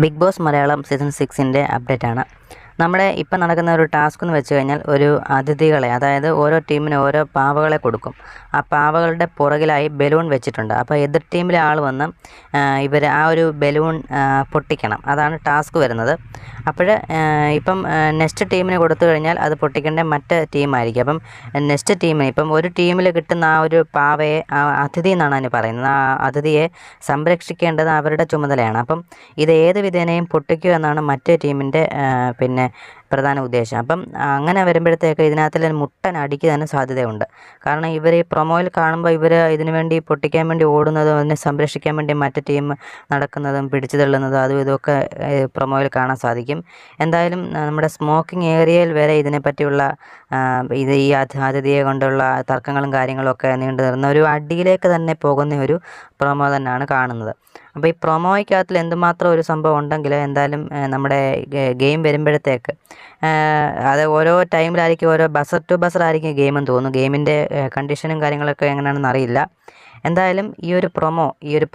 Big Boss Malayalam season 6ൻ്റെ അപ്ഡേറ്റാണ്. നമ്മുടെ ഇപ്പം നടക്കുന്ന ഒരു ടാസ്ക് എന്ന് വെച്ച് കഴിഞ്ഞാൽ ഒരു അതിഥികളെ, അതായത് ഓരോ ടീമിന് ഓരോ പാവകളെ കൊടുക്കും. ആ പാവകളുടെ പുറകിലായി ബലൂൺ വെച്ചിട്ടുണ്ട്. അപ്പോൾ എതിർ ടീമിലെ ആൾ വന്ന് ഇവർ ആ ഒരു ബലൂൺ പൊട്ടിക്കണം. അതാണ് ടാസ്ക് വരുന്നത്. അപ്പോൾ ഇപ്പം നെക്സ്റ്റ് ടീമിന് കൊടുത്തു കഴിഞ്ഞാൽ അത് പൊട്ടിക്കേണ്ട മറ്റ് ടീമായിരിക്കും. അപ്പം നെക്സ്റ്റ് ടീമിന് ഇപ്പം ഒരു ടീമിൽ കിട്ടുന്ന ആ ഒരു പാവയെ അതിഥി എന്നാണ് അതിന് പറയുന്നത്. ആ അതിഥിയെ സംരക്ഷിക്കേണ്ടത് അവരുടെ ചുമതലയാണ്. അപ്പം ഇത് ഏത് വിധേനയും പൊട്ടിക്കുക എന്നാണ് മറ്റേ ടീമിൻ്റെ പ്രധാന ഉദ്ദേശം. അപ്പം അങ്ങനെ വരുമ്പോഴത്തേക്ക് ഇതിനകത്തിൽ മുട്ടൻ അടിക്ക് തന്നെ സാധ്യതയുണ്ട്. കാരണം ഇവർ ഈ പ്രൊമോയിൽ കാണുമ്പോൾ ഇവർ ഇതിനു വേണ്ടി പൊട്ടിക്കാൻ വേണ്ടി ഓടുന്നതും അതിനെ സംരക്ഷിക്കാൻ വേണ്ടി മറ്റു ടീം നടക്കുന്നതും പിടിച്ചു തള്ളുന്നതും അതും ഇതൊക്കെ പ്രൊമോയിൽ കാണാൻ സാധിക്കും. എന്തായാലും നമ്മുടെ സ്മോക്കിംഗ് ഏരിയയിൽ വരെ ഇതിനെപ്പറ്റിയുള്ള ഈ അതിഥിയെ കൊണ്ടുള്ള തർക്കങ്ങളും കാര്യങ്ങളും ഒക്കെ നീണ്ടു നിൽക്കുന്ന ഒരു അടിയിലേക്ക് തന്നെ പോകുന്ന ഒരു പ്രൊമോ തന്നെയാണ് കാണുന്നത്. അപ്പോൾ ഈ പ്രൊമോയ്ക്കകത്തിൽ എന്തുമാത്രം ഒരു സംഭവം ഉണ്ടെങ്കിൽ എന്തായാലും നമ്മുടെ ഗെയിം വരുമ്പോഴത്തേക്ക് അത് ഓരോ ടൈമിലായിരിക്കും, ഓരോ ബസർ ടു ബസർ ആയിരിക്കും ഗെയിമെന്ന് തോന്നുന്നു. ഗെയിമിൻ്റെ കണ്ടീഷനും കാര്യങ്ങളൊക്കെ എങ്ങനെയാണെന്ന് അറിയില്ല. എന്തായാലും ഈ ഒരു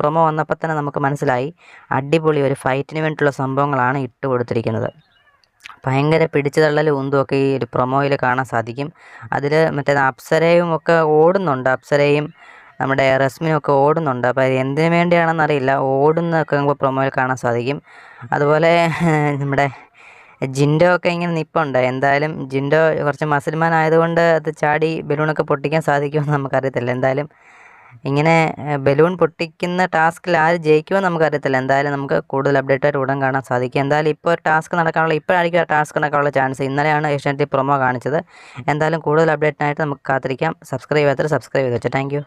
പ്രൊമോ വന്നപ്പോൾ തന്നെ നമുക്ക് മനസ്സിലായി അടിപൊളി ഒരു ഫൈറ്റിന് വേണ്ടിയിട്ടുള്ള സംഭവങ്ങളാണ് ഇട്ട് കൊടുത്തിരിക്കുന്നത്. ഭയങ്കര പിടിച്ചു തള്ളലും ഉന്തുമൊക്കെ ഈ ഒരു പ്രൊമോയിൽ കാണാൻ സാധിക്കും. അതിൽ അപ്സരയും ഒക്കെ ഓടുന്നുണ്ട്. അപ്സരയും നമ്മുടെ റസ്മിനും ഒക്കെ ഓടുന്നുണ്ട്. അപ്പോൾ അത് എന്തിനു വേണ്ടിയാണെന്നറിയില്ല, ഓടുന്നതൊക്കെ നമുക്ക് പ്രൊമോയിൽ കാണാൻ സാധിക്കും. അതുപോലെ നമ്മുടെ ജിൻഡോ ഒക്കെ ഇങ്ങനെ നിൽപ്പുണ്ട്. എന്തായാലും ജിൻഡോ കുറച്ച് മസിൽമാൻ ആയതുകൊണ്ട് അത് ചാടി ബലൂണൊക്കെ പൊട്ടിക്കാൻ സാധിക്കുമെന്ന് നമുക്കറിയത്തില്ല. എന്തായാലും ഇങ്ങനെ ബലൂൺ പൊട്ടിക്കുന്ന ടാസ്കിൽ ആര് ജയിക്കുമെന്ന് നമുക്കറിയത്തില്ല. എന്തായാലും നമുക്ക് കൂടുതൽ അപ്ഡേറ്റായിട്ട് ഉടൻ കാണാൻ സാധിക്കും. എന്തായാലും ഇപ്പോൾ ഇപ്പോഴായിരിക്കും ആ ടാസ്ക് നടക്കാനുള്ള ചാൻസ്. ഇന്നലെയാണ് ഏഷ്യാനെറ്റ് പ്രൊമോ കാണിച്ചത്. എന്തായാലും കൂടുതൽ അപ്ഡേറ്റിനായിട്ട് നമുക്ക് കാത്തിരിക്കാം. സബ്സ്ക്രൈബ് ചെയ്യാത്തവർ സബ്സ്ക്രൈബ് ചെയ്ത് വെച്ചോ. Thank you.